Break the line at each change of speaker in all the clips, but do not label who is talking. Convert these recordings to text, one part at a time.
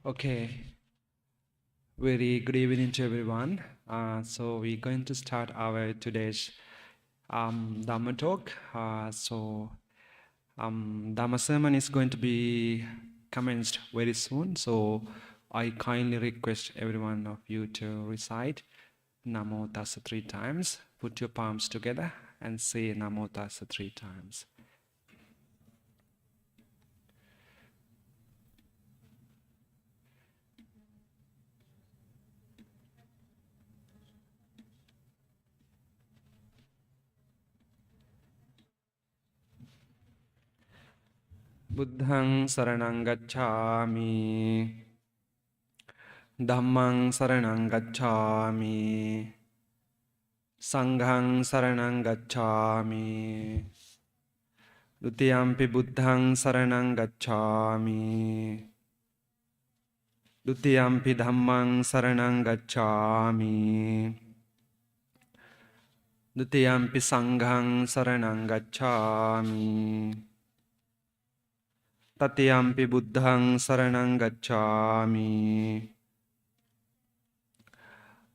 Okay, very good evening to everyone. So we're going to start our today's Dhamma Talk. Dhamma sermon is going to be commenced very soon. So I kindly request every one of you to recite Namo Tassa 3 times. Put your palms together and say Namo Tassa 3 times. Buddhang saranang gacchami. Dhammang saranang gacchami. Sanghang saranang gacchami. Dutiyampi buddhang saranang gacchami. Dutiyampi dhammang saranang gacchami. Dutiyampi sanghang saranang gacchami. Tatiyampi buddhang saranang gacchami.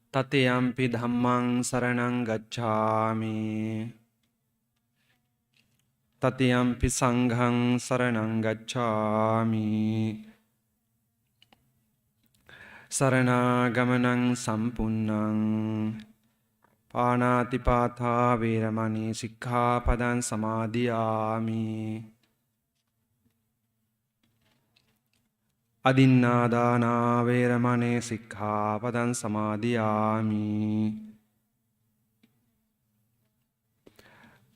Tatiyampi dhammang saranang gacchami. Tatiyampi sanghang saranang gacchami. Saranagamanang sampunnang. Panatipatha veramani sikkhapadan samadhiyami. Adinnādāna veramani sikkhapadan samadhiyami.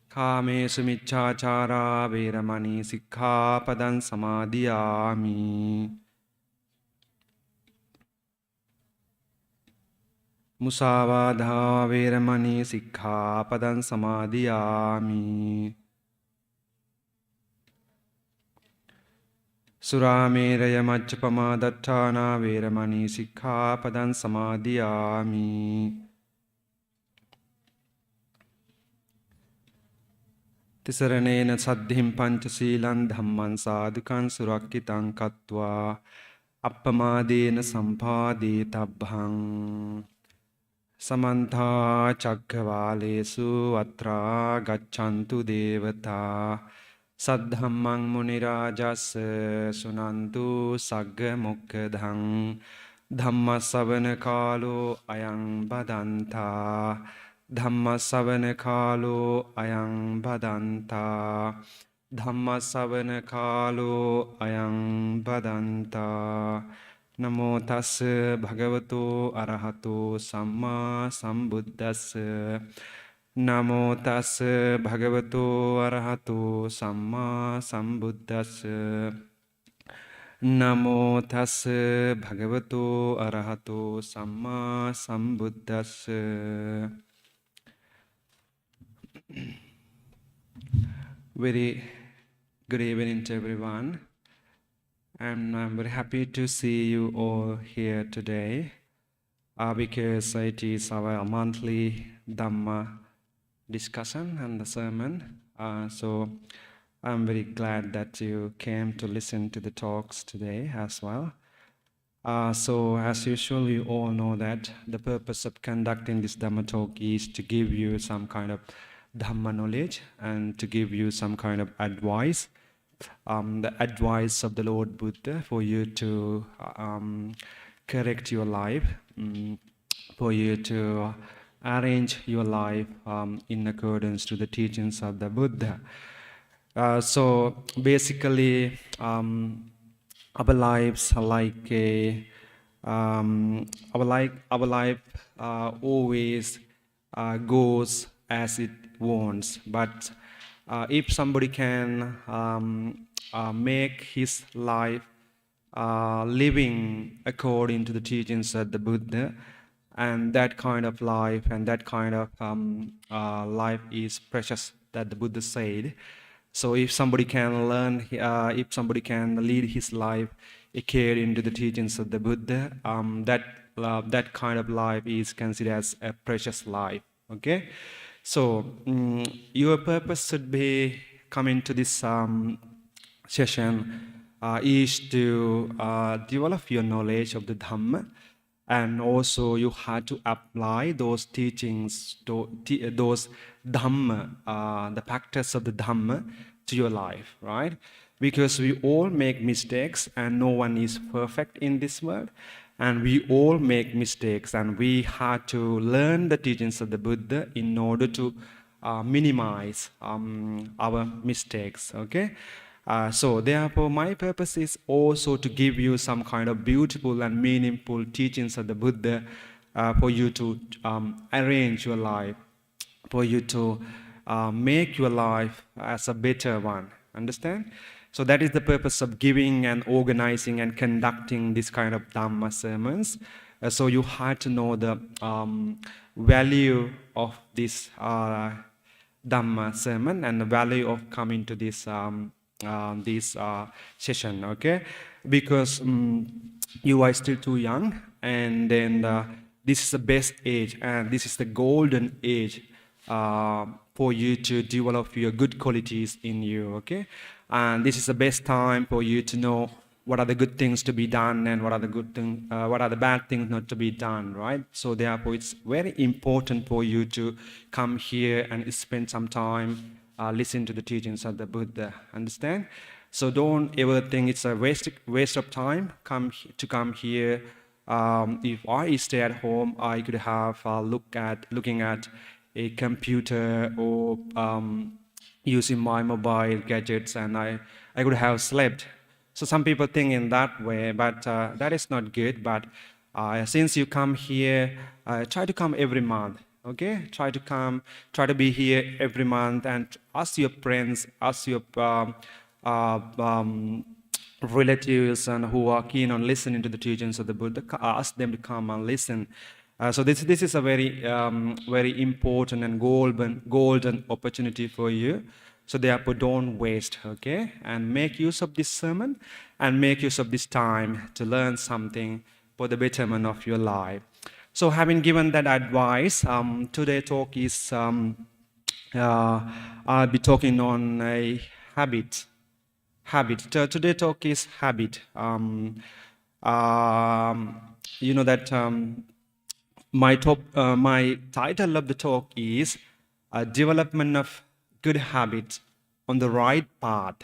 Kāmesu micchāchārā veramani sikkhapadan samadhiyami. Musāvādā veramani sikkhapadan samadhiyami. Surameraya majjapama dattana veramani sikkhapadan samadhiyami. Tisaranena saddhim panchasilan dhamman sadhukan surakkitan katva appamadena sampādetabbhaṃ. Samantha cakkavālesu atra gacchantu devata. Saddhammang munirājas sunantu sagga mokkadhaṃ. Dhamma savana kālo ayam badantā. Dhamma savana kālo ayam badantā. Dhamma savana kālo ayam badantā. Namo tassa bhagavato arahato samma sambuddhassa. Namo tassa bhagavato arahato samma sambuddhassa. Namo tassa bhagavato arahato samma sambuddhassa. Very good evening to everyone. And I'm very happy to see you all here today because it is our monthly Dhamma discussion and the sermon. So I'm very glad that you came to listen to the talks today as well. So as usual, you all know that the purpose of conducting this Dhamma talk is to give you some kind of Dhamma knowledge and to give you some kind of advice. The advice of the Lord Buddha for you to correct your life, for you to arrange your life in accordance to the teachings of the Buddha. So basically, our lives are like our life always goes as it wants, but if somebody can make his life living according to the teachings of the Buddha, and that kind of life and that kind of life is precious, that the Buddha said. So if somebody can learn, if somebody can lead his life according to the teachings of the Buddha, that kind of life is considered as a precious life. Okay. So your purpose should be coming to this session is to develop your knowledge of the Dhamma, and also you have to apply those teachings, those Dhamma, the practice of the Dhamma to your life, right? Because we all make mistakes and no one is perfect in this world. And we all make mistakes and we have to learn the teachings of the Buddha in order to minimize our mistakes, okay? So therefore, my purpose is also to give you some kind of beautiful and meaningful teachings of the Buddha for you to arrange your life, for you to make your life as a better one. Understand? So that is the purpose of giving and organizing and conducting this kind of Dhamma sermons. So you have to know the value of this Dhamma sermon and the value of coming to this session, okay? Because you are still too young, and then this is the best age, and this is the golden age for you to develop your good qualities in you, okay? And this is the best time for you to know what are the good things to be done and what are the bad things not to be done, right? So therefore, it's very important for you to come here and spend some time listen to the teachings of the Buddha. Understand? So don't ever think it's a waste of time come here. If I stay at home, I could have looking at a computer or using my mobile gadgets, and I could have slept. So some people think in that way, but that is not good. But since you come here, try to come every month. Okay, try to be here every month, and ask your friends, ask your relatives, and who are keen on listening to the teachings of the Buddha, ask them to come and listen. So this is a very very important and golden opportunity for you. So therefore, don't waste, okay? And make use of this sermon and make use of this time to learn something for the betterment of your life. So having given that advice, today's talk is, I'll be talking on a habit. Today's talk is habit. You know that my title of the talk is Development of Good Habits on the Right Path.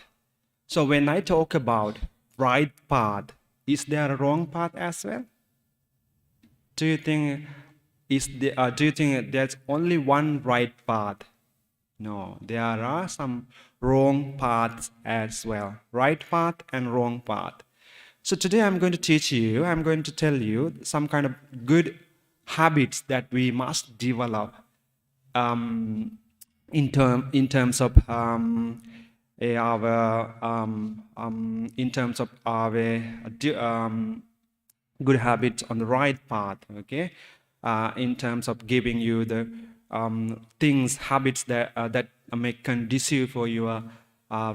So when I talk about right path, is there a wrong path as well? Do you think there's only one right path? No, there are some wrong paths as well. Right path and wrong path. So today I'm going to tell you some kind of good habits that we must develop in terms of our good habits on the right path, okay? In terms of giving you the habits that make conducive for your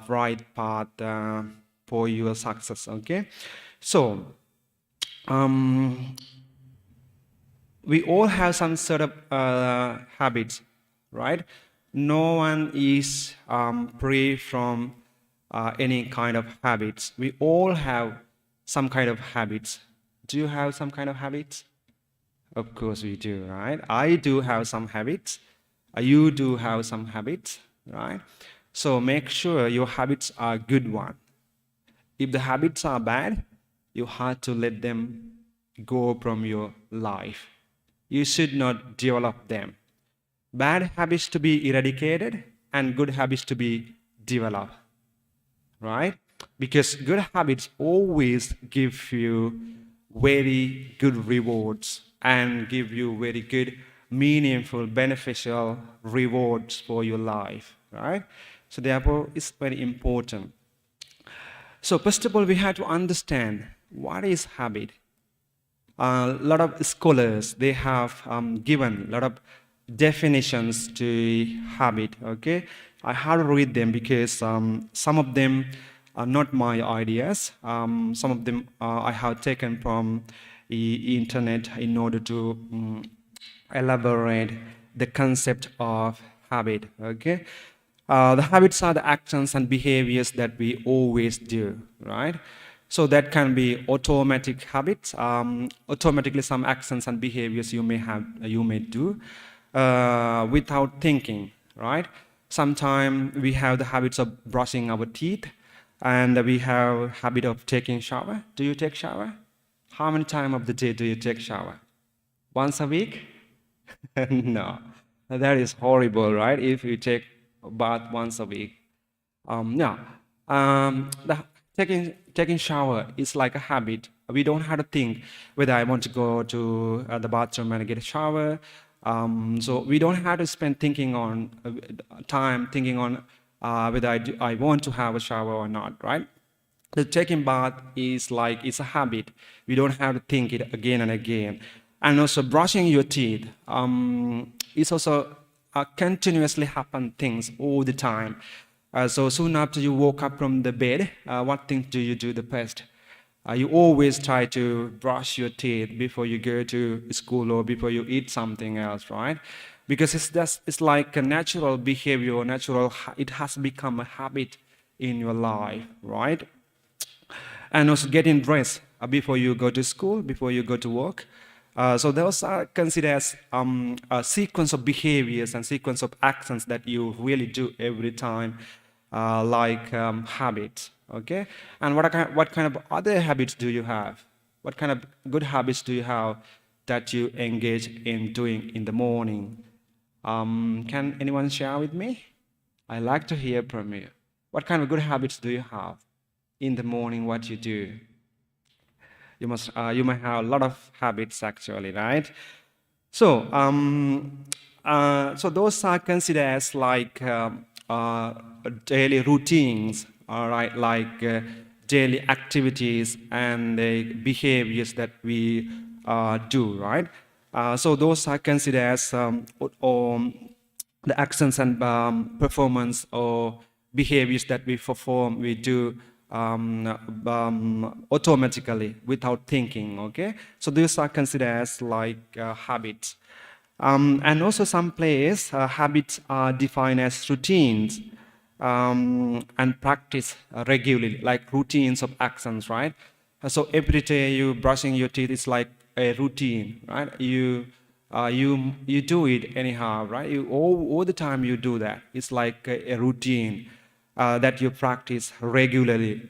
right path for your success, okay? So we all have some sort of habits, right? No one is free from any kind of habits. We all have some kind of habits. Do you have some kind of habits? Of course we do, right? I do have some habits. You do have some habits, right? So make sure your habits are good ones. If the habits are bad, you have to let them go from your life. You should not develop them. Bad habits to be eradicated and good habits to be developed, right? Because good habits always give you very good rewards and give you very good, meaningful, beneficial rewards for your life, right? So therefore, it's very important. So first of all, we have to understand what is habit. A lot of scholars, they have given a lot of definitions to habit, okay? I have to read them because some of them are not my ideas. Some of them I have taken from the internet in order to elaborate the concept of habit, okay? The habits are the actions and behaviors that we always do, right? So that can be automatic habits. Automatically, some actions and behaviors you may do without thinking, right? Sometimes we have the habits of brushing our teeth, and we have habit of taking shower. Do you take shower? How many times of the day do you take shower? Once a week? No, that is horrible, right? If you take a bath once a week. Yeah, the taking shower is like a habit. We don't have to think whether I want to go to the bathroom and get a shower. So we don't have to spend thinking on time thinking on whether I want to have a shower or not, right? The taking bath is like it's a habit. We don't have to think it again and again. And also brushing your teeth is also continuously happen things all the time. So soon after you woke up from the bed, what things do you do the best? You always try to brush your teeth before you go to school or before you eat something else, right? Because it's like a natural behavior, it has become a habit in your life, right? And also getting dressed before you go to school, before you go to work. So those are considered as a sequence of behaviors and sequence of actions that you really do every time, like habits. Okay, and what kind of other habits do you have? What kind of good habits do you have that you engage in doing in the morning? Can anyone share with me? I like to hear from you. What kind of good habits do you have in the morning? What you do? You might have a lot of habits actually, right? So, so those are considered as like daily routines, all right, like daily activities and behaviors that we do, right? So those are considered as the actions and performance or behaviors that we perform, we do automatically without thinking, okay? So these are considered as like habits. And also some place, habits are defined as routines and practice regularly, like routines of actions, right? So every day you brushing your teeth is like a routine, right? You do it anyhow, right? You all the time you do that. It's like a routine that you practice regularly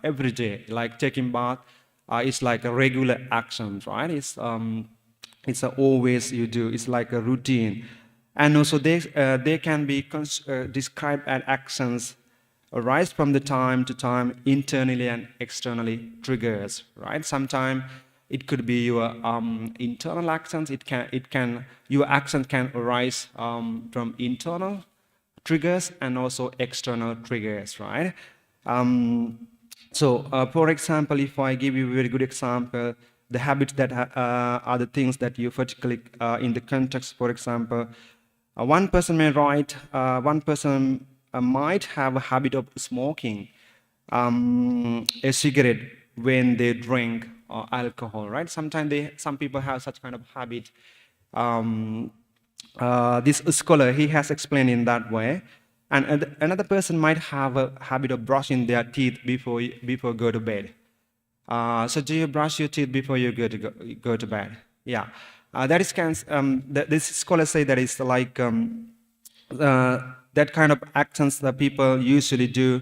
every day. Like taking bath, it's like a regular action, right? It's always you do. It's like a routine, and also they can be described as actions arise from the time to time internally and externally triggers, right? Sometimes it could be your internal actions. Your actions can arise from internal triggers and also external triggers, right? For example, if I give you a very good example, the habits that are the things that you particularly in the context, for example, one person might have a habit of smoking a cigarette when they drink alcohol, right? Sometimes some people have such kind of habit. This scholar, he has explained in that way. And another person might have a habit of brushing their teeth before go to bed. So do you brush your teeth before you go to bed? Yeah. This scholars say that it's like that kind of actions that people usually do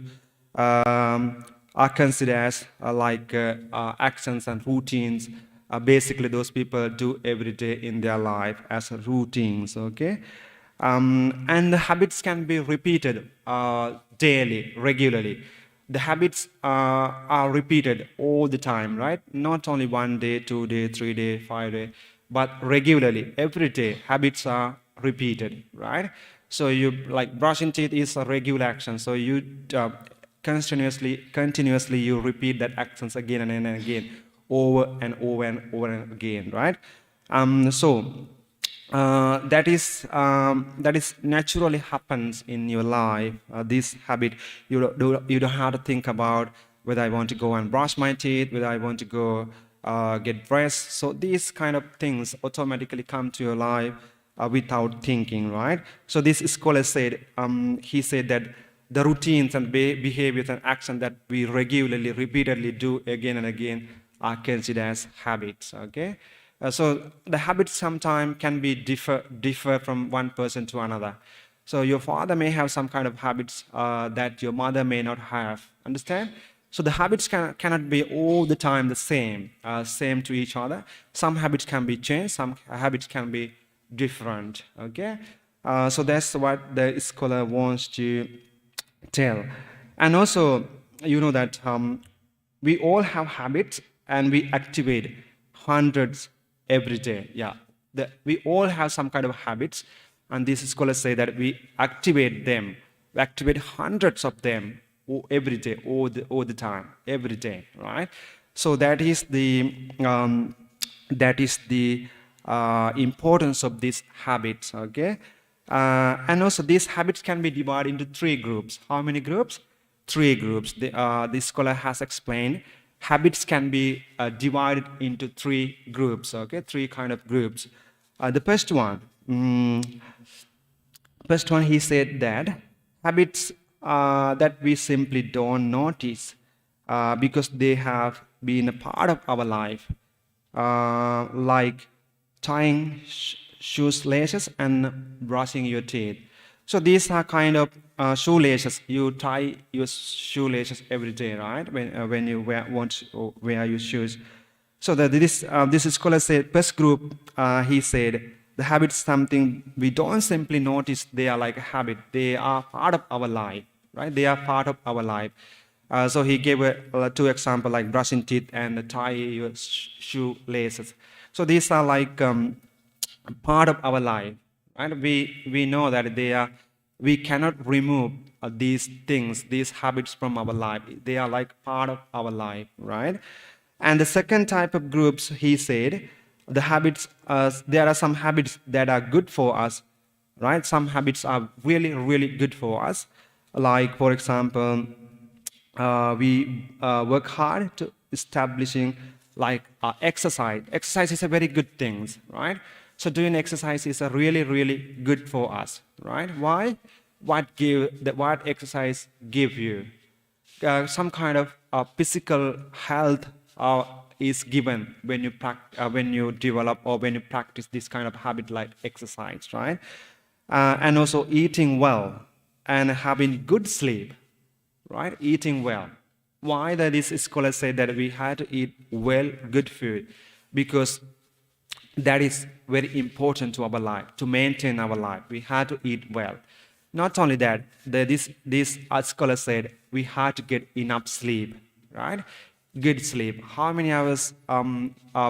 are considered as actions and routines. Basically, those people do every day in their life as routines, okay? And the habits can be repeated daily, regularly. The habits are repeated all the time, right? Not only 1 day, 2 day, 3 day, 5 day, but regularly, every day, habits are repeated, right? So you like brushing teeth is a regular action. So you continuously you repeat that actions again and again, over and over and over and again, right? That is naturally happens in your life. This habit, you don't have to think about whether I want to go and brush my teeth, whether I want to go get dressed. So these kind of things automatically come to your life without thinking, right? So this scholar said, he said that the routines and behaviors and actions that we regularly, repeatedly do again and again are considered as habits, okay? So the habits sometimes can be differ from one person to another. So your father may have some kind of habits that your mother may not have, understand? So the habits cannot be all the time the same to each other. Some habits can be changed, some habits can be different, okay? So that's what the scholar wants to tell. And also, you know that we all have habits and we activate hundreds every day. Yeah, we all have some kind of habits, and these scholars say that we activate them. We activate hundreds of them every day, all the time, every day, right? So that is the importance of these habits, okay? And also these habits can be divided into three groups. How many groups? Three groups. The scholar has explained habits can be divided into three groups, okay? Three kind of groups. The first one, he said that habits that we simply don't notice because they have been a part of our life, like tying shoelaces and brushing your teeth. So these are kind of shoelaces. You tie your shoelaces every day, right? When you want to wear your shoes. So this scholar said, first group, he said, the habit is something we don't simply notice. They are like a habit. They are part of our life, right? They are part of our life. So he gave two examples like brushing teeth and tie your shoelaces. So these are like part of our life, right? We know that we cannot remove these things, these habits from our life. They are like part of our life, right? And the second type of groups, he said, the habits, there are some habits that are good for us, right? Some habits are really, really good for us. Like, for example, we work hard to establishing like exercise. Exercise is a very good thing, right? So doing exercise is a really, really good for us, right? Why? What exercise give you? Some kind of physical health is given when you develop or when you practice this kind of habit like exercise, right? And also eating well and having good sleep, right? Eating well. Why that is scholars say that we have to eat well, good food, because that is very important to our life, to maintain our life. We have to eat well. Not only that, this scholar said we have to get enough sleep, right? Good sleep. How many hours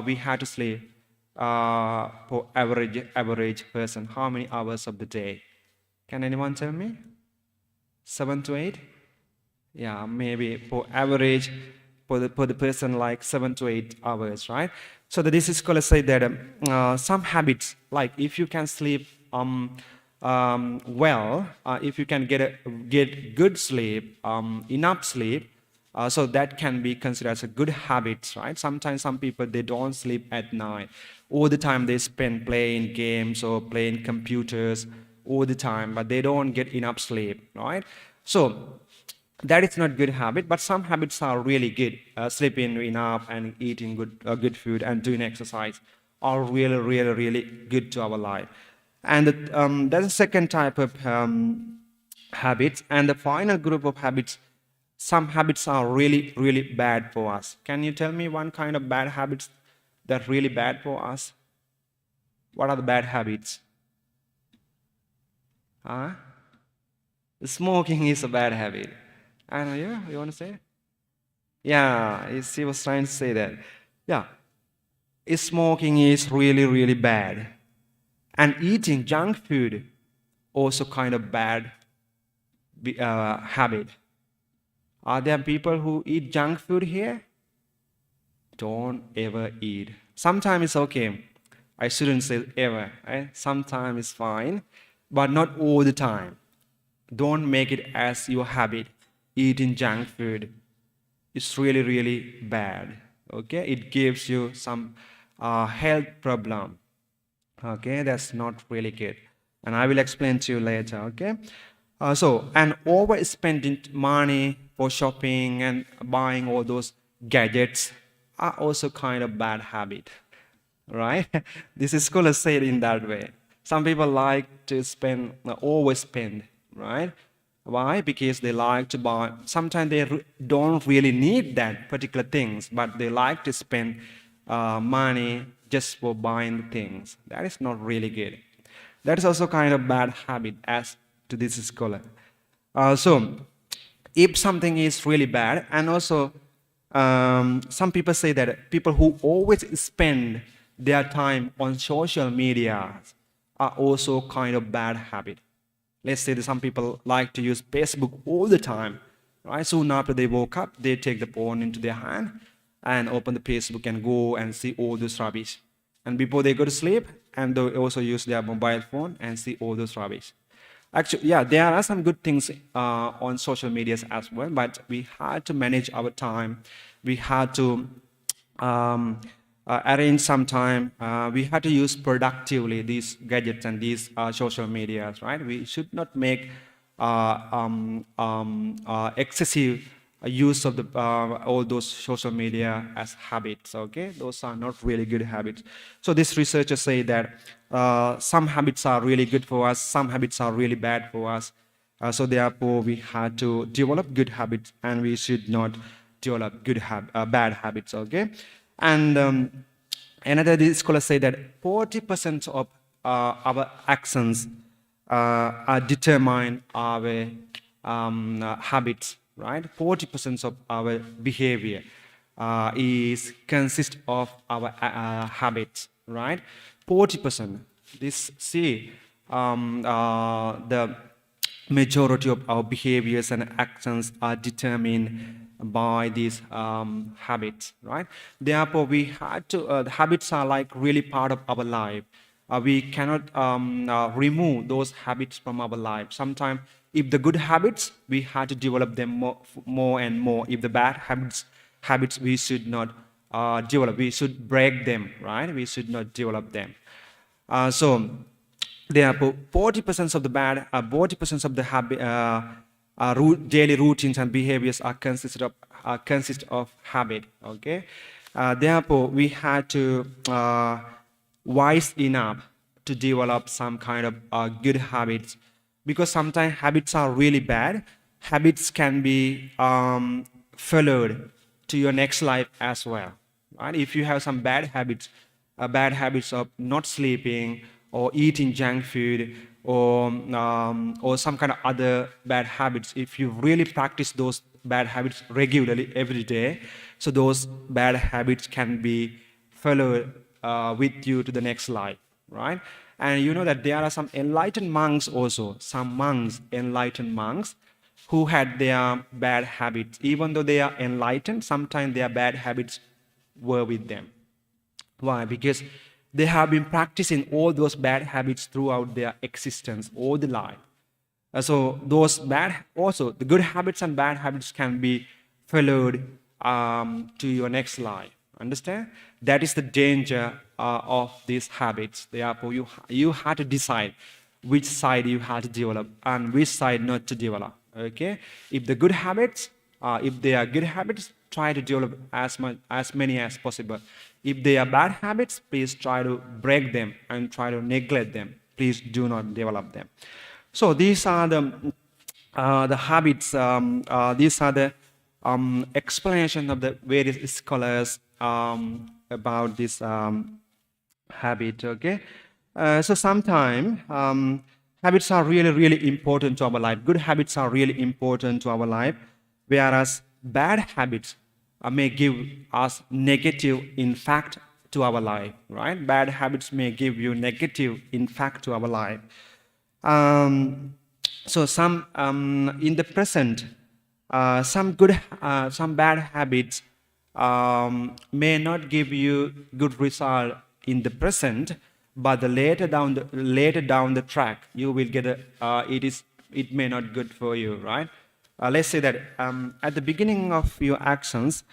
we have to sleep for average person? How many hours of the day? Can anyone tell me? 7 to 8? Yeah, maybe for average for the person like 7 to 8 hours, right? So this scholars say that some habits, like if you can sleep well, if you can get good sleep, enough sleep, so that can be considered as a good habit, right? Sometimes some people, they don't sleep at night. All the time they spend playing games or playing computers all the time, but they don't get enough sleep, right? So that is not good habit, but some habits are really good. Sleeping enough and eating good food and doing exercise are really, really, really good to our life. And that's the second type of habits. And the final group of habits, some habits are really, really bad for us. Can you tell me one kind of bad habits that are really bad for us? What are the bad habits? Huh? Smoking is a bad habit. I know, yeah, you want to say? Yeah, she was trying to say that. Yeah, smoking is really, really bad. And eating junk food, also kind of bad habit. Are there people who eat junk food here? Don't ever eat. Sometimes it's okay. I shouldn't say ever. Right? Sometimes it's fine, but not all the time. Don't make it as your habit, eating junk food. It's really, really bad. Okay, it gives you some health problem. Okay, that's not really good. And I will explain to you later, okay? And overspending money for shopping and buying all those gadgets are also kind of bad habit, right? This is scholars say it in that way. Some people like to spend, overspend, right? Why? Because they like to buy. Sometimes they don't really need that particular things, but they like to spend money just for buying things. That is not really good. That is also kind of bad habit as to this scholar. So, if something is really bad, and also some people say that people who always spend their time on social media are also kind of bad habit. Let's say that some people like to use Facebook all the time, right? Soon after they woke up, they take the phone into their hand and open the Facebook and go and see all this rubbish. And before they go to sleep, and they also use their mobile phone and see all those rubbish. Actually, yeah, there are some good things on social medias as well, but we had to manage our time. We had to arrange some time. We had to use productively these gadgets and these social medias, right? We should not make excessive use of the all those social media as habits. Okay, those are not really good habits. So these researchers say that some habits are really good for us, some habits are really bad for us. So therefore, we had to develop good habits, and we should not develop bad habits. Okay, and another scholar say that 40% of our actions are determine our habits, right? 40% of our behavior is consist of our habits, right? 40%. The majority of our behaviors and actions are determined by these habits, right? Therefore, we had to, the habits are like really part of our life. We cannot remove those habits from our life. Sometimes, if the good habits, we had to develop them more and more. If the bad habits we should not develop. We should break them, right? We should not develop them. Therefore, 40% of the 40% of the daily routines and behaviors are consist of habit. Okay, therefore we had to wise enough to develop some kind of good habits, because sometimes habits are really bad. Habits can be followed to your next life as well. Right? If you have some bad habits of not sleeping or eating junk food or some kind of other bad habits, if you really practice those bad habits regularly every day, so those bad habits can be followed with you to the next life, right? And you know that there are some enlightened monks also, enlightened monks, who had their bad habits. Even though they are enlightened, sometimes their bad habits were with them. Why? Because they have been practicing all those bad habits throughout their existence, all the life. So those the good habits and bad habits can be followed to your next life. Understand? That is the danger of these habits. Therefore, you have to decide which side you have to develop and which side not to develop. Okay? If they are good habits, try to develop as many as possible. If they are bad habits, please try to break them and try to neglect them. Please do not develop them. So these are the habits. These are the explanation of the various scholars about this habit. Okay. So sometimes habits are really, really important to our life. Good habits are really important to our life, whereas bad habits may give us negative impact to our life, right? Bad habits may give you negative impact to our life. So some in the present, some bad habits may not give you good result in the present, but later down the track you will get it may not good for you, right? Let's say that at the beginning of your actions,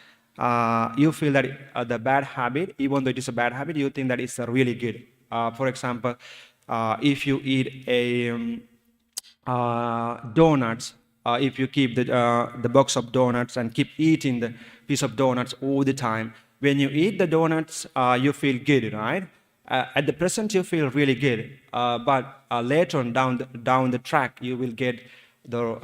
you feel that the bad habit, even though it is a bad habit, you think that it's really good. For example, if you eat donuts, if you keep the box of donuts and keep eating the piece of donuts all the time, when you eat the donuts, you feel good, right? At the present, you feel really good, but later on down the track, you will get the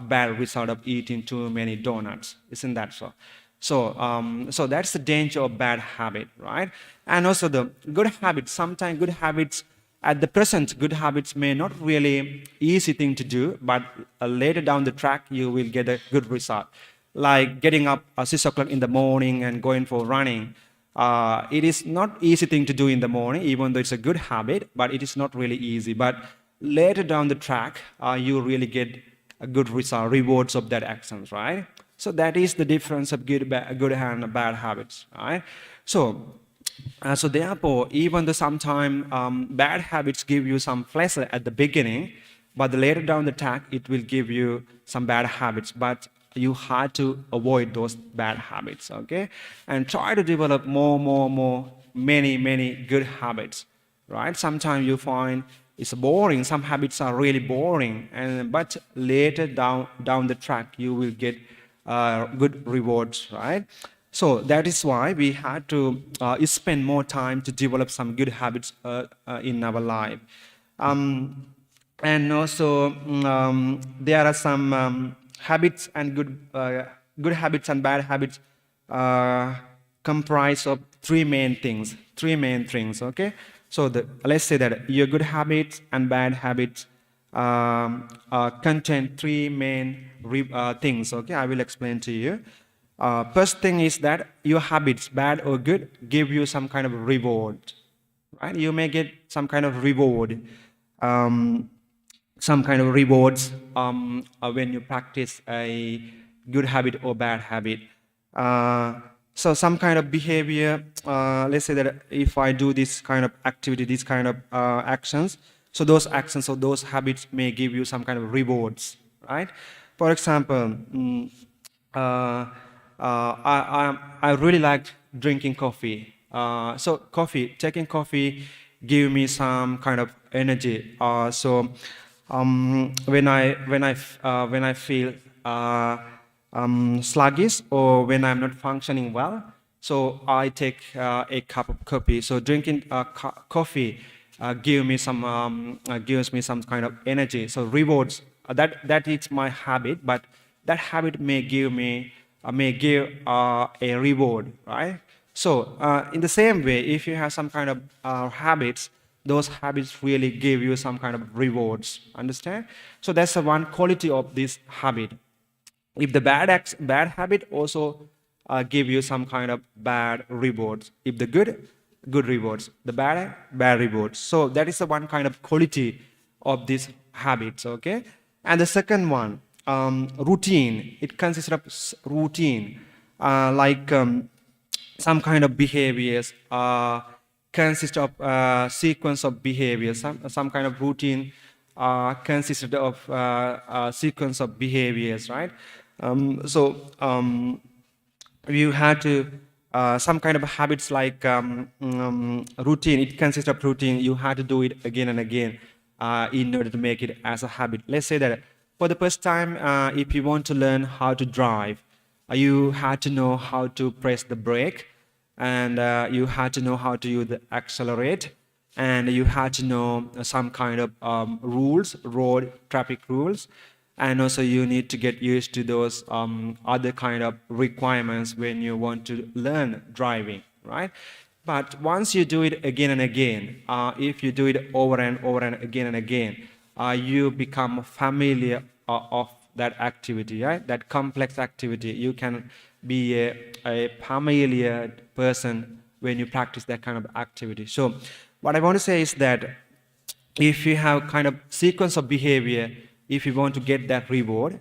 bad result of eating too many donuts. Isn't that so? So that's the danger of bad habit, right? And also the good habits. Sometimes good habits, at the present, good habits may not really easy thing to do, but later down the track, you will get a good result. Like getting up at 6 o'clock in the morning and going for running. It is not easy thing to do in the morning, even though it's a good habit, but it is not really easy. But later down the track, you really get a good result, rewards of that actions, right? So that is the difference of good and bad habits, right? So therefore, even though sometimes bad habits give you some pleasure at the beginning, but later down the track, it will give you some bad habits. But you have to avoid those bad habits, okay? And try to develop many good habits, right? Sometimes you find it's boring. Some habits are really boring, but later down the track, you will get good rewards, right? So that is why we had to spend more time to develop some good habits in our life. And also, there are some habits and good habits and bad habits comprise of three main things, okay? So let's say that your good habits and bad habits contain three main things, okay? I will explain to you. First thing is that your habits, bad or good, give you some kind of reward, right? You may get some kind of reward, some kind of rewards when you practice a good habit or bad habit. So some kind of behavior, let's say that if I do this kind of activity, this kind of actions, so those actions or those habits may give you some kind of rewards, right? For example, I really like drinking coffee. So taking coffee give me some kind of energy. When I feel sluggish or when I'm not functioning well, so I take a cup of coffee. So drinking coffee gives me some kind of energy. So rewards, that is my habit, but that habit may give a reward, right? So in the same way, if you have some kind of habits, those habits really give you some kind of rewards, understand? So that's the one quality of this habit. If the bad habit also give you some kind of bad rewards. If the good rewards. The bad rewards. So that is the one kind of quality of these habits, okay? And the second one, routine. It consists of routine, like some kind of behaviors consist of sequence of behaviors. Some kind of routine consisted of sequence of behaviors, right? You had to some kind of habits like routine. It consists of routine. You had to do it again and again in order to make it as a habit. Let's say that for the first time, if you want to learn how to drive, you had to know how to press the brake, and you had to know how to use the accelerate, and you had to know some kind of rules, road traffic rules, and also you need to get used to those other kind of requirements when you want to learn driving, right? But once you do it again and again, if you do it over and over and again, you become familiar of that activity, right? That complex activity. You can be a familiar person when you practice that kind of activity. So what I want to say is that if you have kind of sequence of behavior, if you want to get that reward,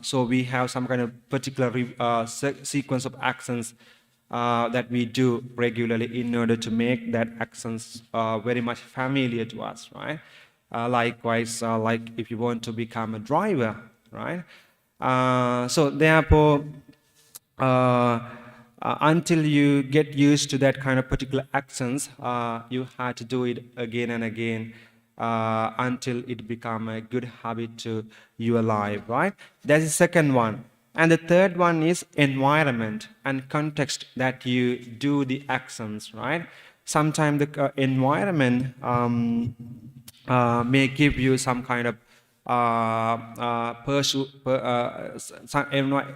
so we have some kind of particular sequence of actions that we do regularly in order to make that actions very much familiar to us, right? Likewise, like if you want to become a driver, right? So therefore, until you get used to that kind of particular actions, you have to do it again and again until it become a good habit to your life, right? That's the second one. And the third one is environment and context that you do the actions, right? Sometimes the environment may give you some kind of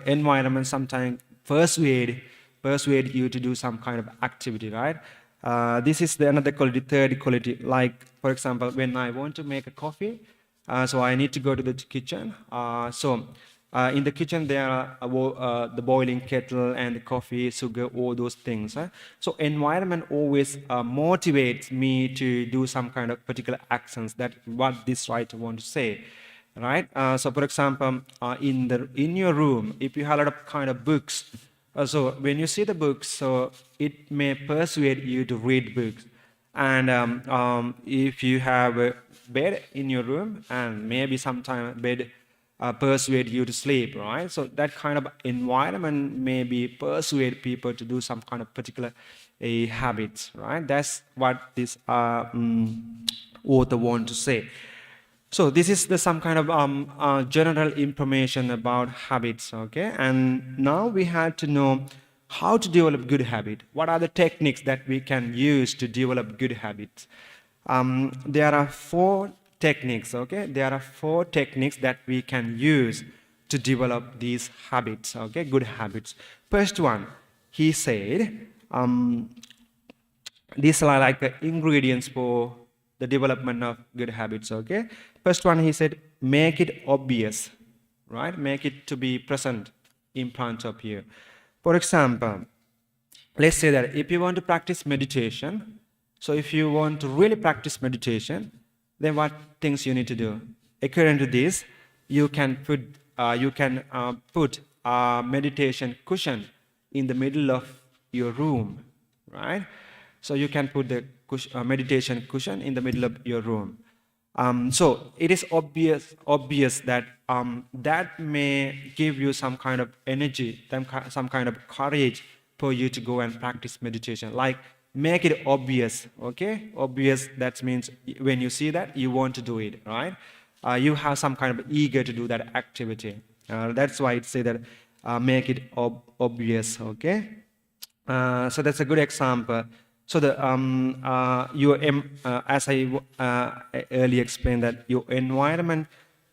environment sometimes persuade you to do some kind of activity, right? This is the another quality, third quality. Like, for example, when I want to make a coffee, so I need to go to the kitchen. In the kitchen, there are the boiling kettle and the coffee, sugar, all those things. So environment always motivates me to do some kind of particular actions. That what this writer wants to say, right? So for example, in your room, if you have a lot of kind of books, so when you see the books, so it may persuade you to read books. And if you have a bed in your room, and maybe sometimes bed persuade you to sleep, right? So that kind of environment maybe persuade people to do some kind of particular habits, right? That's what this author want to say. So this is some kind of general information about habits, okay? And now we have to know how to develop good habit. What are the techniques that we can use to develop good habits? There are 4 techniques, okay? There are 4 techniques that we can use to develop these habits, okay? Good habits. First one, he said, these are like the ingredients for the development of good habits, okay? First one, he said, make it obvious, right? Make it to be present in front of you. For example, let's say that if you want to practice meditation, so if you want to really practice meditation, then what things you need to do? According to this, you can put a meditation cushion in the middle of your room, right? So you can put the meditation cushion in the middle of your room. So it is obvious that that may give you some kind of energy, some kind of courage for you to go and practice meditation. Like, make it obvious, okay? Obvious, that means when you see that, you want to do it, right? You have some kind of eager to do that activity. That's why it say that make it obvious, okay? So that's a good example. So as I earlier explained, that your environment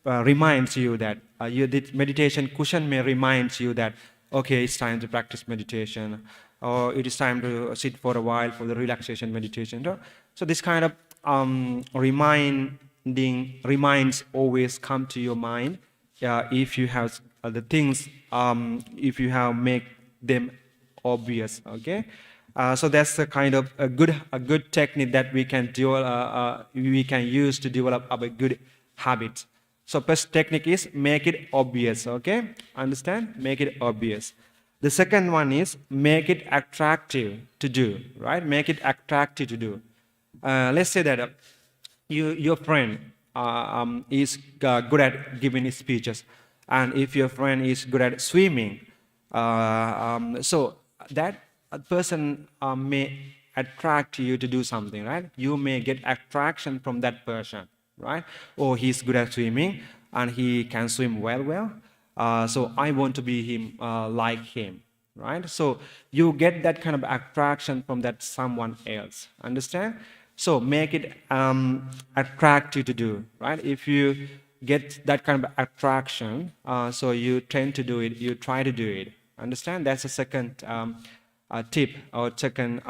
reminds you that the meditation cushion may remind you that, okay, it's time to practice meditation, or it is time to sit for a while for the relaxation meditation. So this kind of reminds always come to your mind if you have the things, if you have make them obvious, okay? So that's a kind of a good technique that we can use to develop our good habits. So first technique is make it obvious, okay? Understand? Make it obvious. The second one is make it attractive to do, right? Make it attractive to do. Let's say that your friend is good at giving speeches, and if your friend is good at swimming, so that person may attract you to do something, right? You may get attraction from that person, right? Oh, he's good at swimming and he can swim well. So I want to be like him, right? So you get that kind of attraction from that someone else. Understand? So make it attractive to do, right? If you get that kind of attraction, so you tend to do it, you try to do it. Understand? That's the second tip or second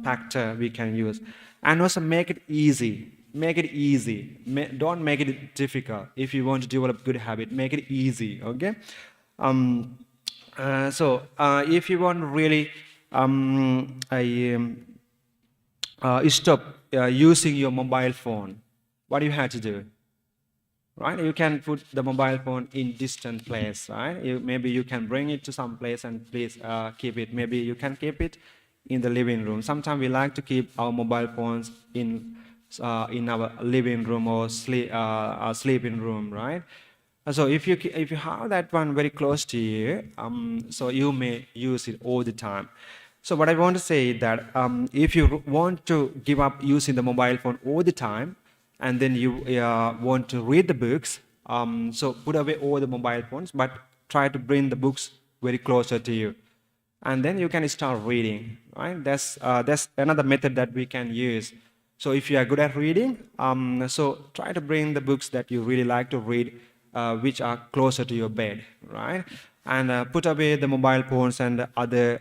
factor we can use. And also make it easy. Make it easy. Don't make it difficult. If you want to develop good habit, make it easy, okay? If you want to really stop using your mobile phone, what do you have to do? Right? You can put the mobile phone in distant place, right? Maybe you can bring it to some place and please keep it. Maybe you can keep it in the living room. Sometimes we like to keep our mobile phones in our living room or sleeping room, right? So if you have that one very close to you, so you may use it all the time. So what I want to say is that if you want to give up using the mobile phone all the time, and then you want to read the books, so put away all the mobile phones, but try to bring the books very closer to you, and then you can start reading. Right? That's another method that we can use. So if you are good at reading, so try to bring the books that you really like to read, which are closer to your bed, right? And put away the mobile phones and other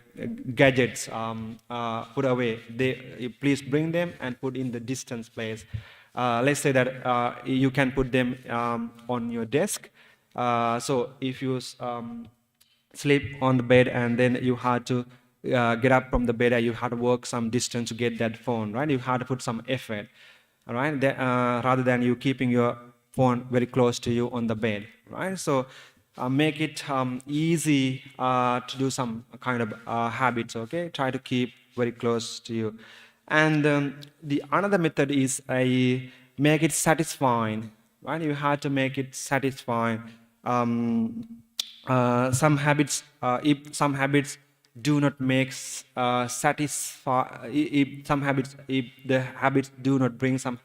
gadgets. Put away. Please bring them and put in the distance place. Let's say that you can put them on your desk. So if you sleep on the bed and then you had to get up from the bed and you had to walk some distance to get that phone, right? You had to put some effort, all right? Rather than you keeping your phone very close to you on the bed, right? So make it easy to do some kind of habits, okay? Try to keep very close to you. And the another method is make it satisfying, right? You have to make it satisfying. If some habits do not make satisfy, if the habits do not bring some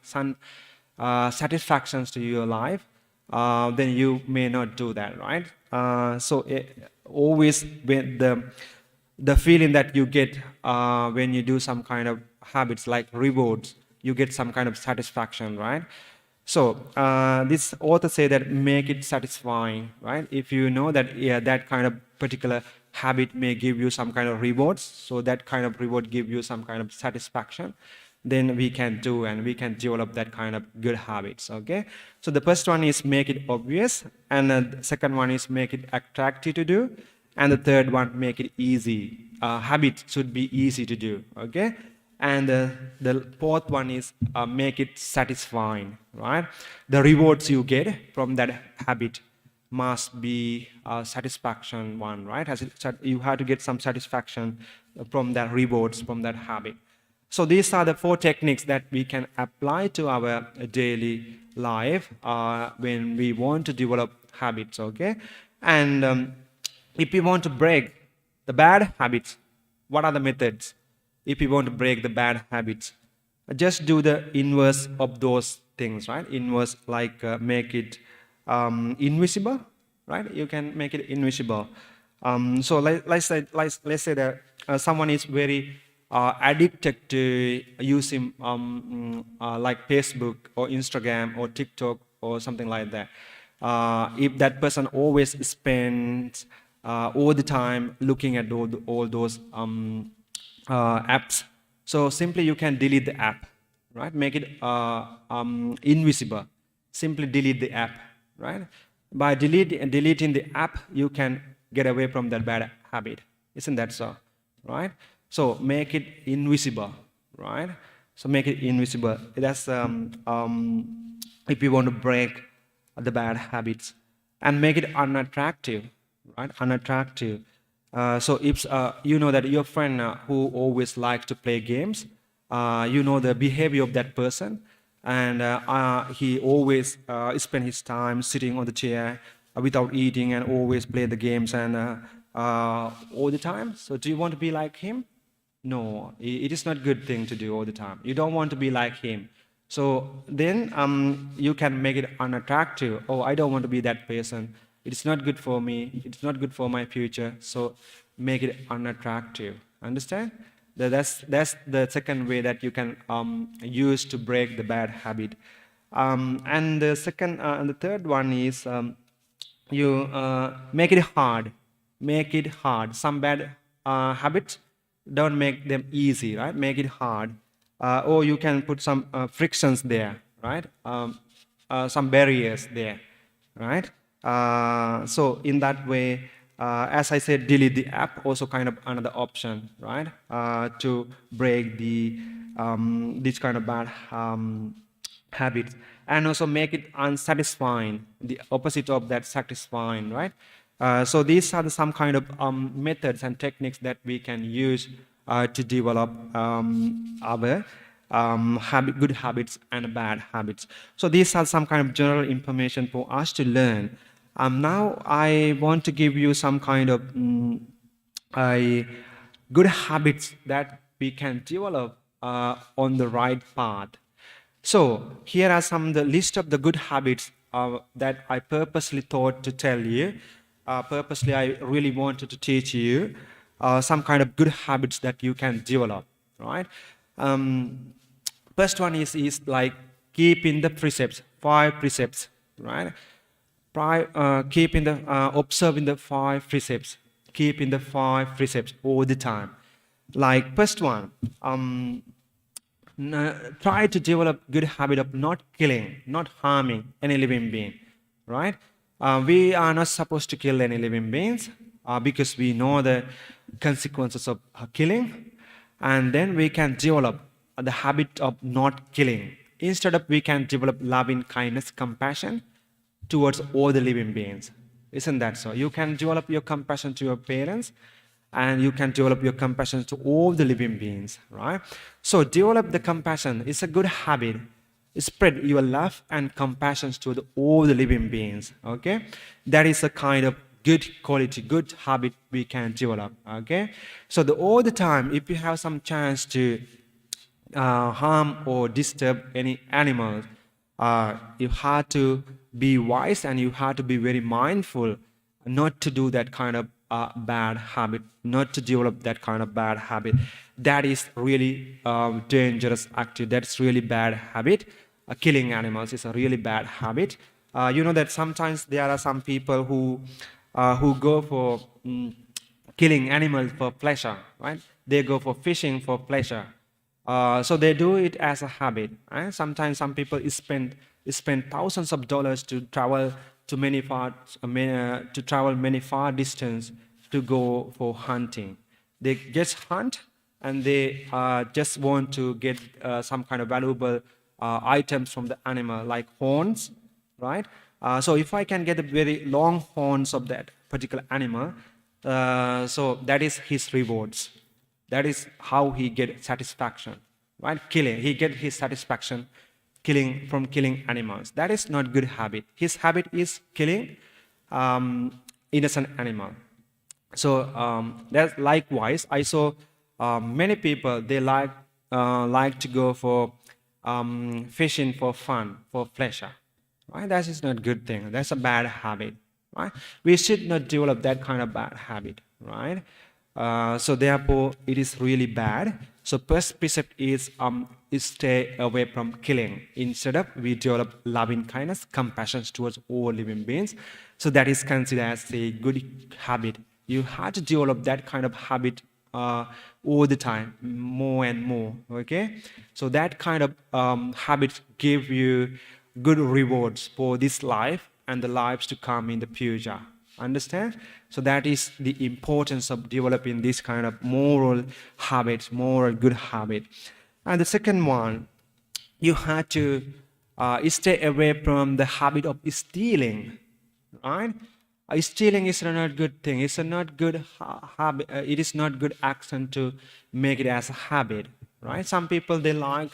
satisfactions to your life, then you may not do that, right? Always when the feeling that you get when you do some kind of habits like rewards, you get some kind of satisfaction, right? So this author say that make it satisfying, right? If you know that that kind of particular habit may give you some kind of rewards, so that kind of reward give you some kind of satisfaction, then we can do and we can develop that kind of good habits, okay? So the first one is make it obvious, and the second one is make it attractive to do, and the third one, make it easy. Habit should be easy to do, okay? And the fourth one is make it satisfying, right? The rewards you get from that habit must be satisfaction one, right? You have to get some satisfaction from that rewards from that habit. So these are the 4 techniques that we can apply to our daily life when we want to develop habits, okay? And if we want to break the bad habits, what are the methods? If you want to break the bad habits, just do the inverse of those things, right? Inverse, like make it invisible, right? You can make it invisible. So let's say that someone is very addicted to using like Facebook or Instagram or TikTok or something like that. If that person always spends all the time looking at all those apps, so simply you can delete the app, right? Make it invisible. Simply delete the app, right? By deleting the app, you can get away from that bad habit. Isn't that so, right? So make it invisible, right? So make it invisible. That's if you want to break the bad habits, and make it unattractive, right? Unattractive. So if you know that your friend who always likes to play games, you know the behavior of that person, and he always spend his time sitting on the chair without eating and always play the games and all the time. So do you want to be like him? No, it is not a good thing to do all the time. You don't want to be like him. So then you can make it unattractive. Oh, I don't want to be that person. It's not good for me. It's not good for my future. So make it unattractive. Understand? That's the second way that you can use to break the bad habit. And the second and the third one is you make it hard. Make it hard. Some bad habits, don't make them easy, right? Make it hard. Or you can put some frictions there, right? Some barriers there, right? So in that way, as I said, delete the app, also kind of another option, right? To break the this kind of bad habits, and also make it unsatisfying, the opposite of that satisfying, right? So these are some kind of methods and techniques that we can use to develop our good habits and bad habits. So these are some kind of general information for us to learn. Now I want to give you some kind of good habits that we can develop on the right path. So here are the list of the good habits that I purposely thought to tell you. Purposely, I really wanted to teach you some kind of good habits that you can develop, right? First one is like keeping the precepts, 5 precepts, right? Observing the 5 precepts, keeping the 5 precepts all the time. Like first one, try to develop good habit of not killing, not harming any living being, right? We are not supposed to kill any living beings because we know the consequences of killing, and then we can develop the habit of not killing. Instead of we can develop loving kindness, compassion towards all the living beings. Isn't that so? You can develop your compassion to your parents, and you can develop your compassion to all the living beings, right? So develop the compassion. It's a good habit. Spread your love and compassion to all the living beings, okay? That is a kind of good quality, good habit we can develop, okay? So all the time, if you have some chance to harm or disturb any animal, you have to be wise and you have to be very mindful not to do that kind of bad habit, not to develop that kind of bad habit. That is really dangerous activity. That's really bad habit. Killing animals is a really bad habit. You know that sometimes there are some people who go for killing animals for pleasure, right? They go for fishing for pleasure. So they do it as a habit. Right? Sometimes some people spend thousands of dollars to travel to many far distance to go for hunting. They just hunt and they just want to get some kind of valuable items from the animal, like horns, right? So if I can get the very long horns of that particular animal, so that is his rewards. That is how he gets satisfaction, right? Killing, he gets his satisfaction from killing animals. That is not good habit. His habit is killing innocent animal. So that likewise, I saw many people, they like to go for fishing for fun, for pleasure. Right? That is not a good thing. That's a bad habit. Right? We should not develop that kind of bad habit. Right? So therefore, it is really bad. So first precept is stay away from killing. Instead of we develop loving kindness, compassion towards all living beings. So that is considered as a good habit. You have to develop that kind of habit all the time, more and more. Okay, so that kind of habit give you good rewards for this life and the lives to come in the future. Understand? So that is the importance of developing this kind of moral habits, moral good habit. And the second one, you have to stay away from the habit of stealing, right? Stealing is not a good thing. It's a not good habit. It is not good action to make it as a habit, right? Some people, they like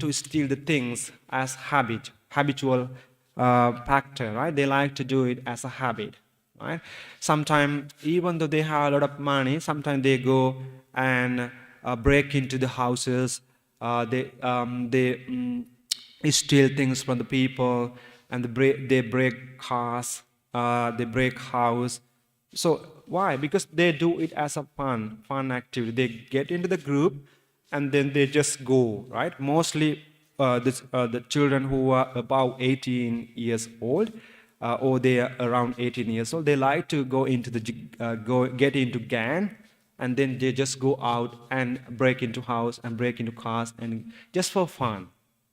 to steal the things as habitual factor, right? They like to do it as a habit. Right? Sometimes, even though they have a lot of money, sometimes they go and break into the houses. They steal things from the people, and they break cars. They break house. So why? Because they do it as a fun activity. They get into the group, and then they just go. Right? Mostly, the children who are about 18 years old. Or they are around 18 years old, they like to go into get into gang, and then they just go out and break into house and break into cars and just for fun.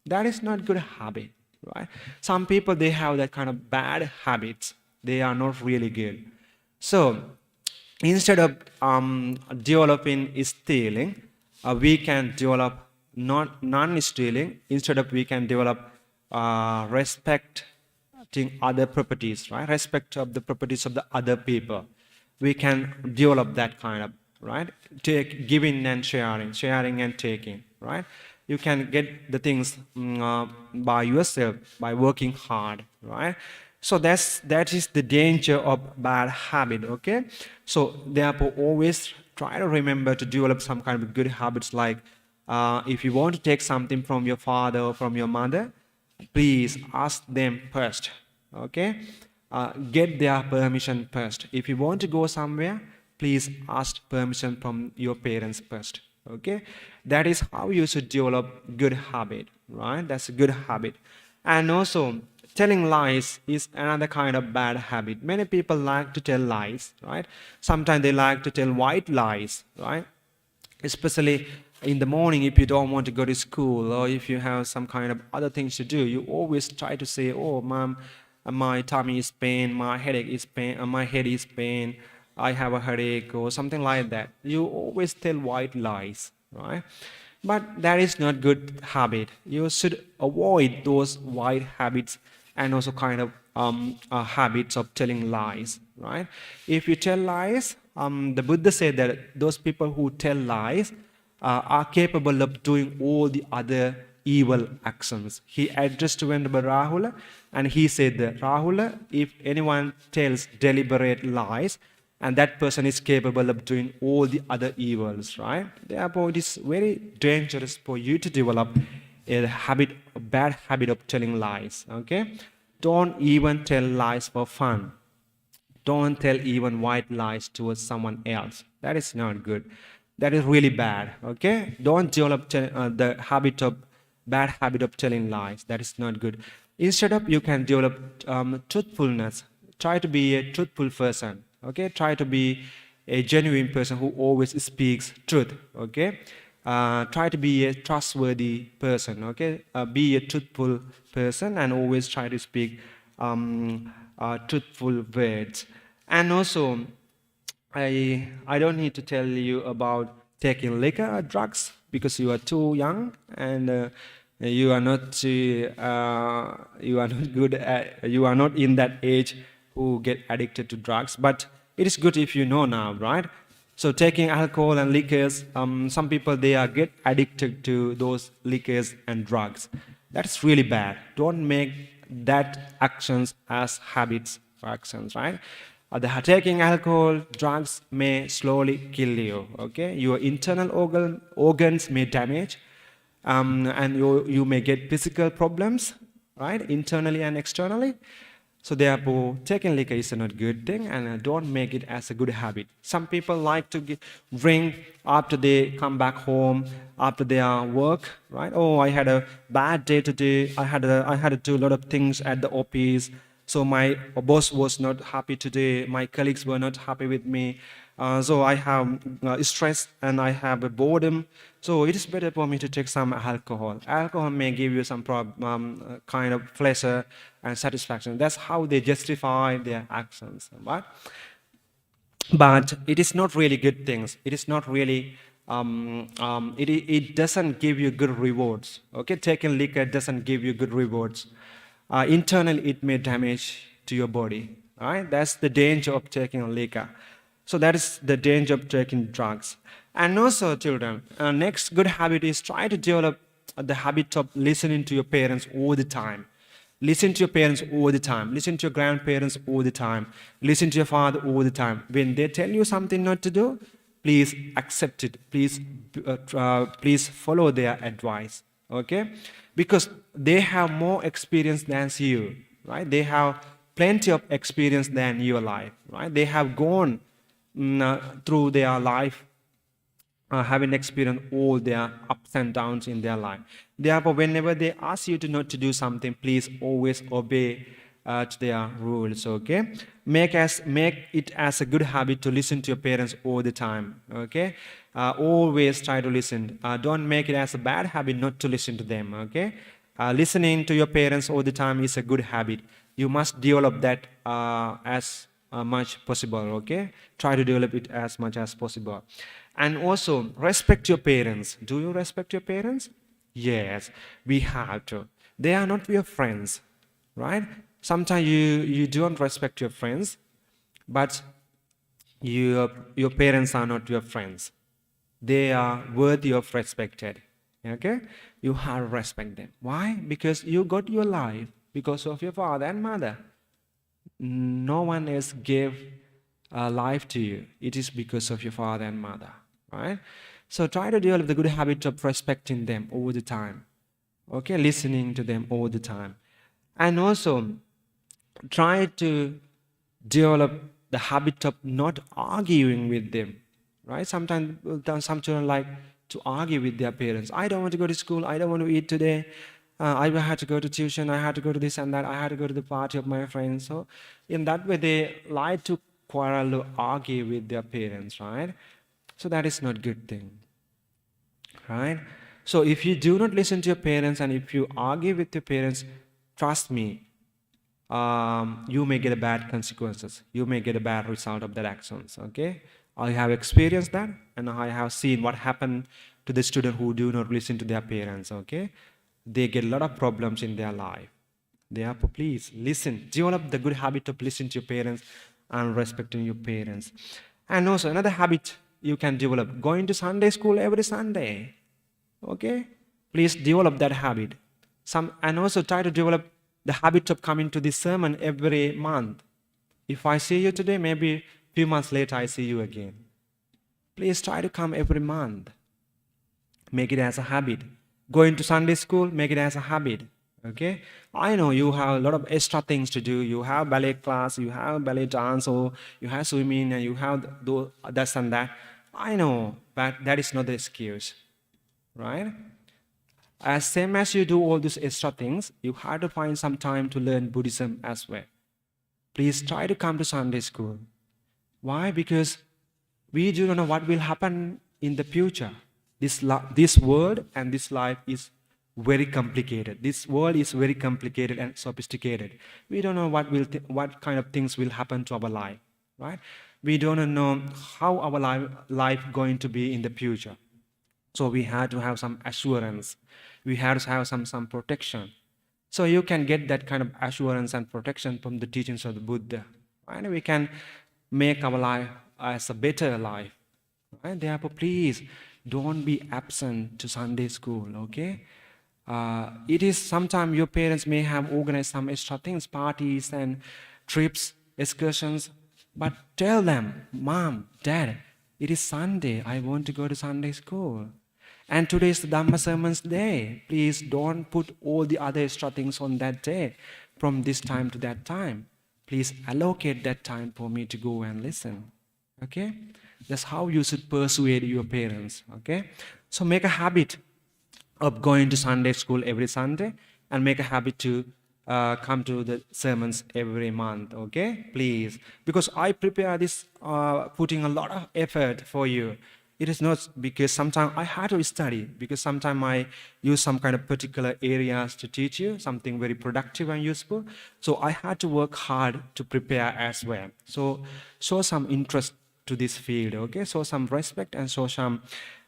That is not good habit, right? Some people, they have that kind of bad habits. They are not really good. So instead of developing stealing, we can develop non-stealing. Instead of we can develop respect other properties, right? Respect of the properties of the other people. We can develop that kind of, right? Giving and sharing and taking, right? You can get the things by yourself, by working hard, right? So that is the danger of bad habit, okay? So therefore, always try to remember to develop some kind of good habits, like if you want to take something from your father or from your mother, please ask them first, okay? Get their permission first. If you want to go somewhere, please ask permission from your parents first, okay? That is how you should develop good habit, right? That's a good habit. And also, telling lies is another kind of bad habit. Many people like to tell lies, right? Sometimes they like to tell white lies, right? Especially in the morning, if you don't want to go to school, or if you have some kind of other things to do, you always try to say, oh mom, my tummy is pain, my headache is pain, my head is pain, I have a headache, or something like that. You always tell white lies, right? But that is not good habit. You should avoid those white habits and also kind of habits of telling lies, right? If you tell lies, the Buddha said that those people who tell lies are capable of doing all the other evil actions. He addressed to Venerable Rahula, and he said that, Rahula, if anyone tells deliberate lies, and that person is capable of doing all the other evils, right? Therefore, it is very dangerous for you to develop a bad habit of telling lies, okay? Don't even tell lies for fun. Don't tell even white lies towards someone else. That is not good. That is really bad, okay? Don't develop the bad habit of telling lies. That is not good. Instead of, you can develop truthfulness. Try to be a truthful person, okay? Try to be a genuine person who always speaks truth, okay? Try to be a trustworthy person, okay? Be a truthful person and always try to speak truthful words. And also, I don't need to tell you about taking liquor or drugs because you are too young and you are not you are not in that age who get addicted to drugs. But it is good if you know now, right? So taking alcohol and liquors, some people, they are get addicted to those liquors and drugs. That's really bad. Don't make that actions as habits or actions, right? Taking alcohol, drugs may slowly kill you, okay? Your internal organs may damage, and you may get physical problems, right? Internally and externally. So therefore, taking liquor is not a good thing, and don't make it as a good habit. Some people like to drink after they come back home, after their work, right? Oh, I had a bad day today. I had to do a lot of things at the office. So my boss was not happy today. My colleagues were not happy with me. So I have stress and I have a boredom. So it is better for me to take some alcohol. Alcohol may give you some kind of pleasure and satisfaction. That's how they justify their actions. But it is not really good things. It is not really, it doesn't give you good rewards. Okay, taking liquor doesn't give you good rewards. Internally, it may damage to your body. Right? That's the danger of taking liquor. So that is the danger of taking drugs. And also, children, next good habit is try to develop the habit of listening to your parents all the time. Listen to your parents all the time. Listen to your grandparents all the time. Listen to your father all the time. When they tell you something not to do, please accept it. Please follow their advice. Okay? Because they have more experience than you, right? They have plenty of experience than your life, right? They have gone through their life, having experienced all their ups and downs in their life. Therefore, whenever they ask you to not to do something, please always obey to their rules, okay? Make it as a good habit to listen to your parents all the time, okay? Always try to listen. Don't make it as a bad habit not to listen to them, okay? Listening to your parents all the time is a good habit. You must develop that as much possible, okay? Try to develop it as much as possible. And also, respect your parents. Do you respect your parents? Yes, we have to. They are not your friends, right? Sometimes you don't respect your friends, but your parents are not your friends. They are worthy of respected, okay? You have to respect them. Why? Because you got your life because of your father and mother. no one else gave life to you. It is because of your father and mother, right? So try to develop the good habit of respecting them all the time, okay? Listening to them all the time. And also try to develop the habit of not arguing with them, right? Sometimes some children like to argue with their parents. I don't want to go to school. I don't want to eat today. I had to go to tuition. I had to go to this and that. I had to go to the party of my friends. So in that way, they like to quarrel or argue with their parents, right? So that is not a good thing, right? So if you do not listen to your parents and if you argue with your parents, trust me, you may get a bad consequences. You may get a bad result of that actions, okay? I have experienced that and I have seen what happened to the student who do not listen to their parents, okay? They get a lot of problems in their life. Therefore, please listen. Develop the good habit of listening to your parents and respecting your parents. And also another habit you can develop, going to Sunday school every Sunday, okay? Please develop that habit. And also try to develop the habit of coming to this sermon every month. If I see you today, maybe a few months later I see you again. Please try to come every month. Make it as a habit. Going to Sunday school, make it as a habit. Okay? I know you have a lot of extra things to do. You have ballet class, you have ballet dance, or you have swimming, and you have this and that. I know, but that is not the excuse. Right? As same as you do all these extra things, you have to find some time to learn Buddhism as well. Please try to come to Sunday school. Why? Because we do not know what will happen in the future. This world and this life is very complicated. This world is very complicated and sophisticated. We don't know what kind of things will happen to our life, right? We don't know how our life going to be in the future. So we have to have some assurance. We have to have some protection. So you can get that kind of assurance and protection from the teachings of the Buddha. Right? We can make our life as a better life. Right? Therefore, please don't be absent to Sunday school, okay? It is sometimes your parents may have organized some extra things, parties and trips, excursions, but tell them, Mom, Dad, it is Sunday. I want to go to Sunday school. And today is the Dhamma Sermon's day. Please don't put all the other extra things on that day from this time to that time. Please allocate that time for me to go and listen. Okay? That's how you should persuade your parents. Okay? So make a habit of going to Sunday school every Sunday and make a habit to come to the sermons every month. Okay? Please. Because I prepare this putting a lot of effort for you. It is not because sometimes I had to study, because sometimes I use some kind of particular areas to teach you, something very productive and useful. So I had to work hard to prepare as well. So show some interest to this field, okay? Show some respect and show some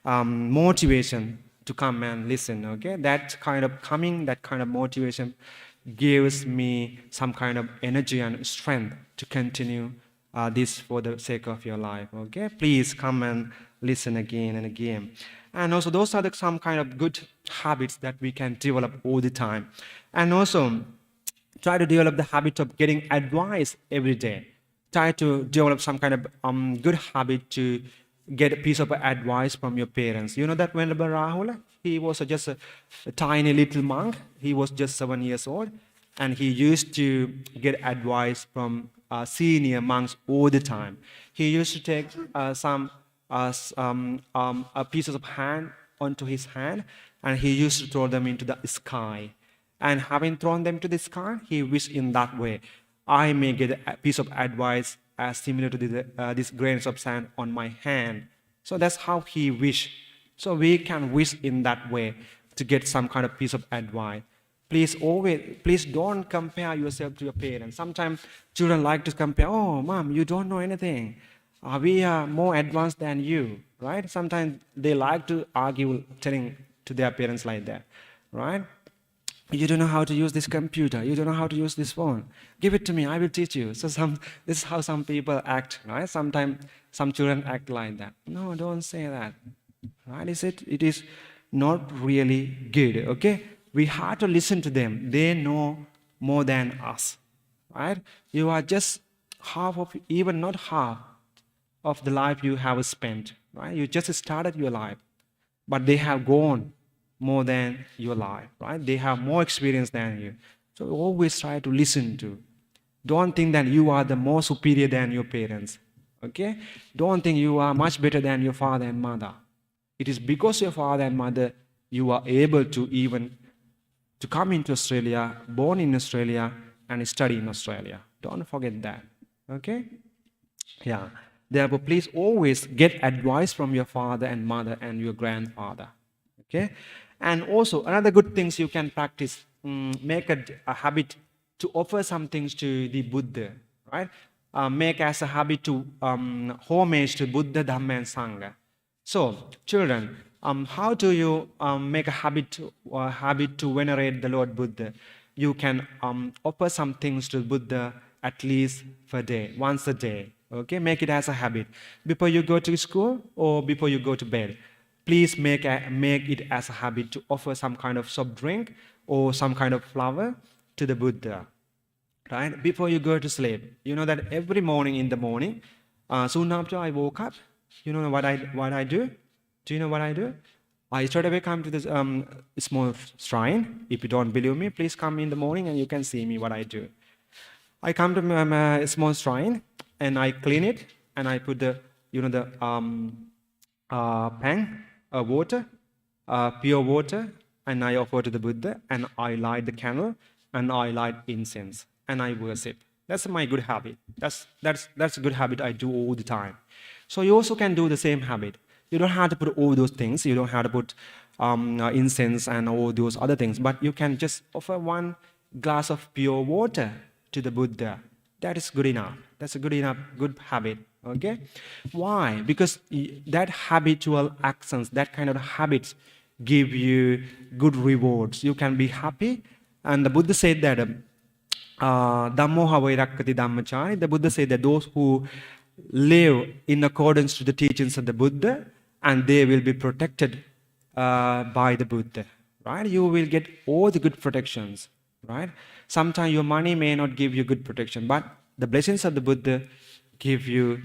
motivation to come and listen, okay? That kind of motivation gives me some kind of energy and strength to continue this for the sake of your life, okay? Please come and listen again and again. And also those are some kind of good habits that we can develop all the time. And also try to develop the habit of getting advice every day. Try to develop some kind of good habit to get a piece of advice from your parents. You know that Venerable Rahula? He was just a tiny little monk. He was just 7 years old. And he used to get advice from senior monks all the time. He used to take pieces of hand onto his hand, and he used to throw them into the sky. And having thrown them to the sky, he wished in that way, I may get a piece of advice as similar to these grains of sand on my hand. So that's how he wished. So we can wish in that way to get some kind of piece of advice. Please don't compare yourself to your parents. Sometimes children like to compare, oh, Mom, you don't know anything. We are more advanced than you, right? Sometimes they like to argue, telling to their parents like that, right? You don't know how to use this computer. You don't know how to use this phone. Give it to me. I will teach you. So this is how some people act, right? Sometimes some children act like that. No, don't say that, right? It is not really good, okay? We have to listen to them. They know more than us, right? You are just half of, even not half of the life you have spent, right? You just started your life, but they have gone more than your life, right? They have more experience than you. So always try to listen to. Don't think that you are the more superior than your parents, okay? Don't think you are much better than your father and mother. It is because your father and mother you are able to even to come into Australia, born in Australia, and study in Australia. Don't forget that, okay? Yeah. Therefore, please always get advice from your father and mother and your grandfather. Okay. And also, another good things you can practice, make a habit to offer some things to the Buddha, right? Make as a habit to homage to Buddha, Dhamma, and Sangha. So, children, how do you make a habit to venerate the Lord Buddha? You can offer some things to Buddha at least per day, once a day. Okay, make it as a habit. Before you go to school or before you go to bed, please make it as a habit to offer some kind of soft drink or some kind of flower to the Buddha. Right? Before you go to sleep, you know that every morning in the morning, soon after I woke up, you know what I do? Do you know what I do? I straight away come to this small shrine. If you don't believe me, please come in the morning and you can see me what I do. I come to my small shrine and I clean it and I put the pang, water, pure water, and I offer to the Buddha and I light the candle and I light incense and I worship. That's my good habit. That's a good habit I do all the time. So you also can do the same habit. You don't have to put all those things. You don't have to put incense and all those other things. But you can just offer one glass of pure water to the Buddha. That is good enough. That's a good habit. Okay? Why? Because that habitual actions, that kind of habits give you good rewards. You can be happy. And the Buddha said that Dhammo havai dhammachari. The Buddha said that those who live in accordance to the teachings of the Buddha, and they will be protected by the Buddha, right? You will get all the good protections, right? Sometimes your money may not give you good protection, but the blessings of the Buddha give you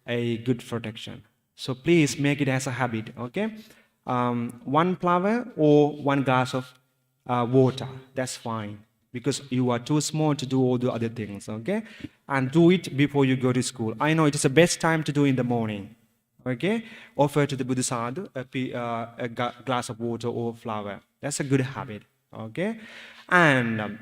a good protection. So please make it as a habit, okay? One flower or one glass of water, that's fine, because you are too small to do all the other things, okay? And do it before you go to school. I know it is the best time to do in the morning, okay? Offer to the Buddha sadhu a glass of water or flower. That's a good habit, okay? And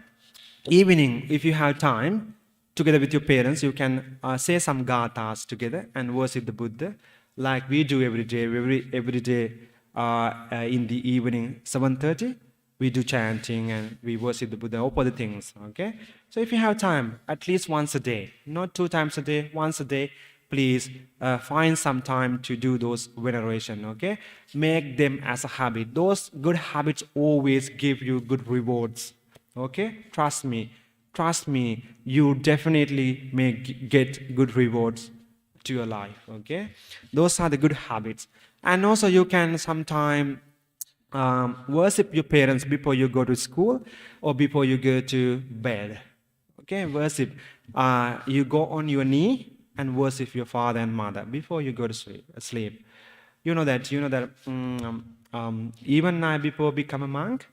evening, if you have time, together with your parents, you can say some gathas together and worship the Buddha, like we do every day. Every day in the evening, 7:30, we do chanting and we worship the Buddha, all other things, okay? So if you have time, at least once a day, not 2 times a day, once a day, please find some time to do those veneration, okay? Make them as a habit. Those good habits always give you good rewards, okay? Trust me, you definitely may get good rewards to your life, okay? Those are the good habits. And also you can sometime worship your parents before you go to school or before you go to bed, okay? Worship. You go on your knee and worship your father and mother before you go to sleep. You know that even I, before become a monk,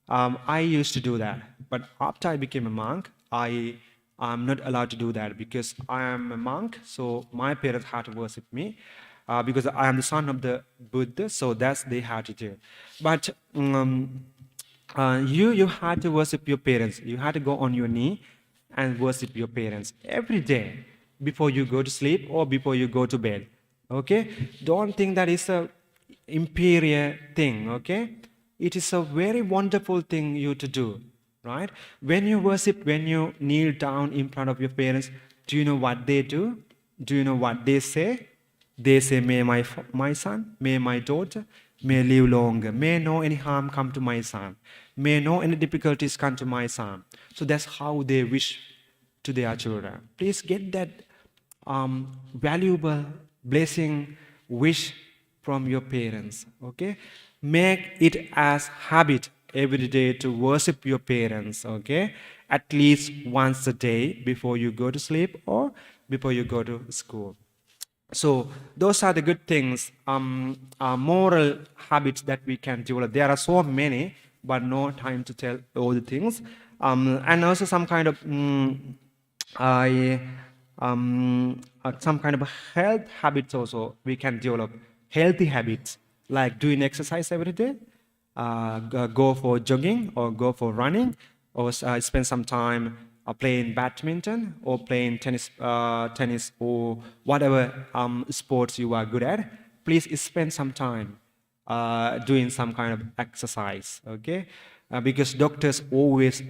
I used to do that. But after I became a monk, I am not allowed to do that because I am a monk, so my parents had to worship me. Because I am the son of the Buddha, so that's they had to do. But you had to worship your parents. You had to go on your knee and worship your parents every day before you go to sleep or before you go to bed. Okay? Don't think that is a inferior thing, okay? It is a very wonderful thing you to do, right? When you worship, when you kneel down in front of your parents, do you know what they do? Do you know what they say? They say, may my son, may my daughter, may live longer. May no any harm come to my son. May no any difficulties come to my son. So that's how they wish to their children. Please get that valuable blessing wish from your parents, okay? Make it as habit every day to worship your parents, okay? at least once a day before you go to sleep or before you go to school. So those are the good things, moral habits that we can develop. There are so many, but no time to tell all the things. And also some kind of some kind of health habits also we can develop. Healthy habits like doing exercise every day, go for jogging or go for running, or spend some time playing badminton or playing tennis or whatever sports you are good at. Please spend some time doing some kind of exercise, okay? Because doctors always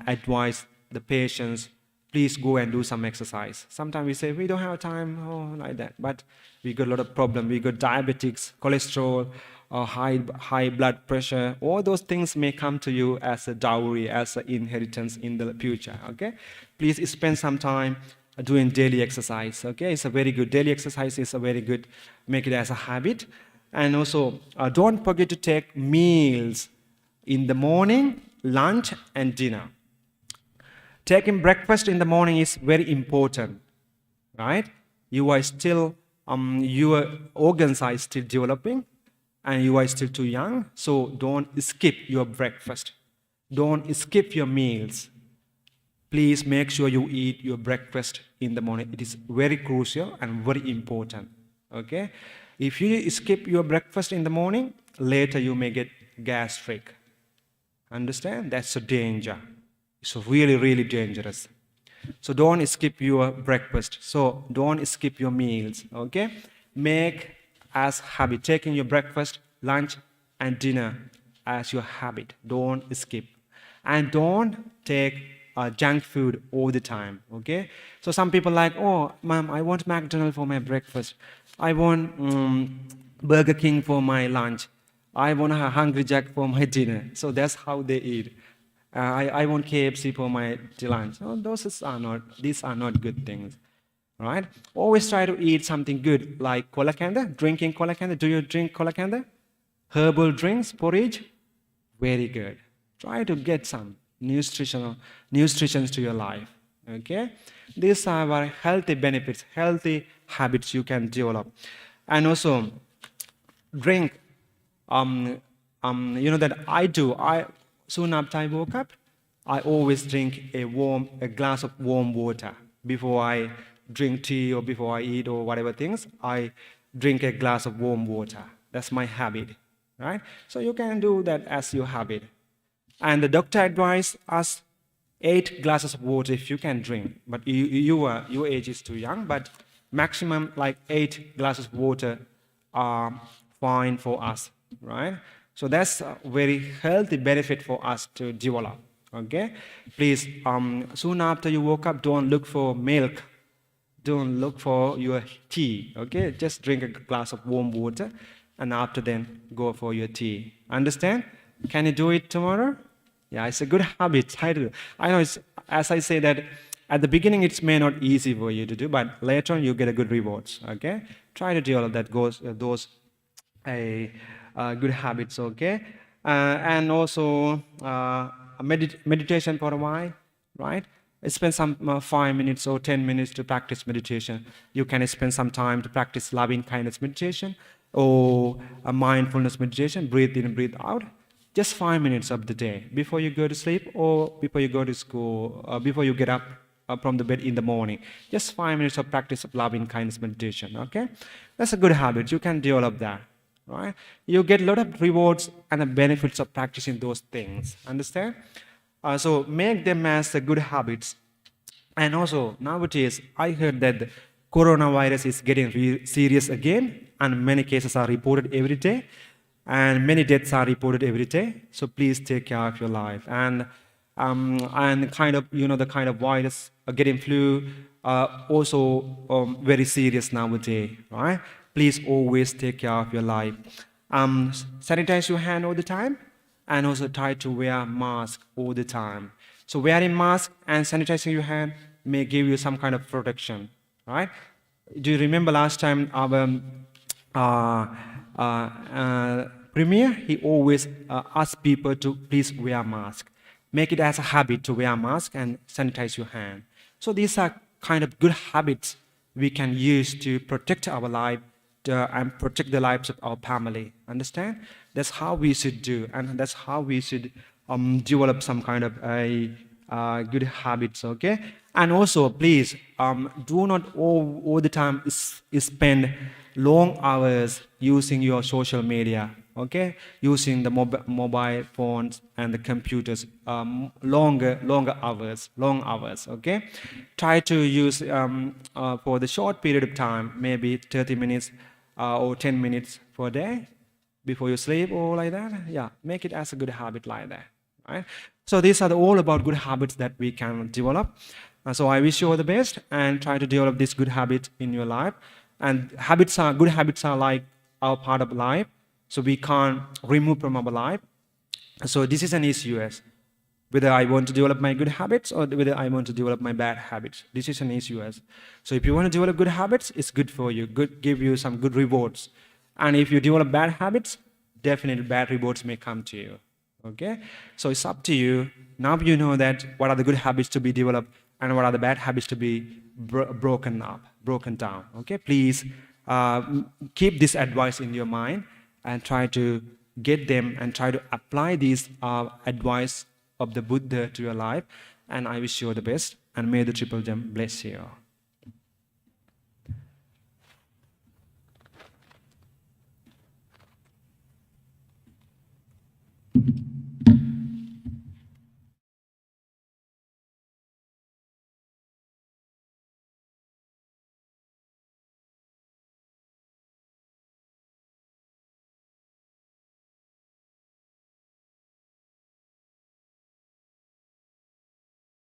advise the patients, please go and do some exercise. Sometimes we say, we don't have time, like that. But we got a lot of problems. We got diabetics, cholesterol, high blood pressure. All those things may come to you as a dowry, as an inheritance in the future, okay? Please spend some time doing daily exercise, okay? It's a very good, daily exercise is a very good, make it as a habit. And also, don't forget to take meals in the morning, lunch, and dinner. Taking breakfast in the morning is very important, right? You are still, your organs are still developing and you are still too young, so don't skip your breakfast. Don't skip your meals. Please make sure you eat your breakfast in the morning. It is very crucial and very important, okay? If you skip your breakfast in the morning, later you may get gastric. Understand? That's a danger. It's really, really dangerous. So don't skip your breakfast. So don't skip your meals, okay? Make as habit, taking your breakfast, lunch, and dinner as your habit. Don't skip. And don't take junk food all the time, okay? So some people like, oh, ma'am, I want McDonald's for my breakfast. I want Burger King for my lunch. I want a Hungry Jack for my dinner. So that's how they eat. I want KFC for my lunch. Oh, these are not good things, right? Always try to eat something good, like kolakanda, drinking kolakanda. Do you drink kolakanda? Herbal drinks, porridge, very good. Try to get some nutrition to your life, okay? These are our healthy benefits, healthy habits you can develop. And also, drink, that I do. Soon after I woke up, I always drink a glass of warm water. Before I drink tea or before I eat or whatever things, I drink a glass of warm water. That's my habit, right? So you can do that as your habit. And the doctor advised us 8 glasses of water if you can drink. But your age is too young, but maximum like 8 glasses of water are fine for us, right? So that's a very healthy benefit for us to develop, okay? Please, soon after you woke up, don't look for milk. Don't look for your tea, okay? Just drink a glass of warm water and after then go for your tea. Understand? Can you do it tomorrow? Yeah, it's a good habit. I know it's, as I say that, at the beginning it may not easy for you to do, but later on you get a good rewards, okay? Try to develop that those good habits, okay? And also meditation for a while, right? Spend some 5 minutes or 10 minutes to practice meditation. You can spend some time to practice loving kindness meditation or a mindfulness meditation, breathe in and breathe out. Just 5 minutes of the day before you go to sleep or before you go to school, before you get up from the bed in the morning. Just 5 minutes of practice of loving kindness meditation, okay? That's a good habit. You can develop that. Right? You get a lot of rewards and the benefits of practicing those things. Understand? So make them as the good habits. And also, nowadays, I heard that the coronavirus is getting serious again, and many cases are reported every day, and many deaths are reported every day. So please take care of your life. And kind of, the kind of virus getting flu, also very serious nowadays, right? Please always take care of your life. Sanitize your hand all the time, and also try to wear mask all the time. So wearing mask and sanitizing your hand may give you some kind of protection, right? Do you remember last time our Premier, he always asked people to please wear mask. make it as a habit to wear a mask and sanitize your hand. So these are kind of good habits we can use to protect our life and protect the lives of our family. Understand? That's how we should do, and that's how we should develop some kind of a good habits. Okay, and also please do not all the time spend long hours using your social media. Okay, using the mobile phones and the computers longer hours, long hours. Okay, try to use for the short period of time, maybe 30 minutes or 10 minutes per day before you sleep or like that. Yeah, make it as a good habit like that. Right? So these are all about good habits that we can develop. So I wish you all the best and try to develop this good habit in your life. And good habits are like our part of life. So we can't remove from our life. So this is an issue as whether I want to develop my good habits or whether I want to develop my bad habits. This is an issue as. So if you want to develop good habits, it's good for you. Give you some good rewards. And if you develop bad habits, definitely bad rewards may come to you. Okay? So it's up to you. Now you know that what are the good habits to be developed and what are the bad habits to be broken down. Okay? Please keep this advice in your mind and try to get them and try to apply these advice of the Buddha to your life. And I wish you all the best. And may the Triple Gem bless you.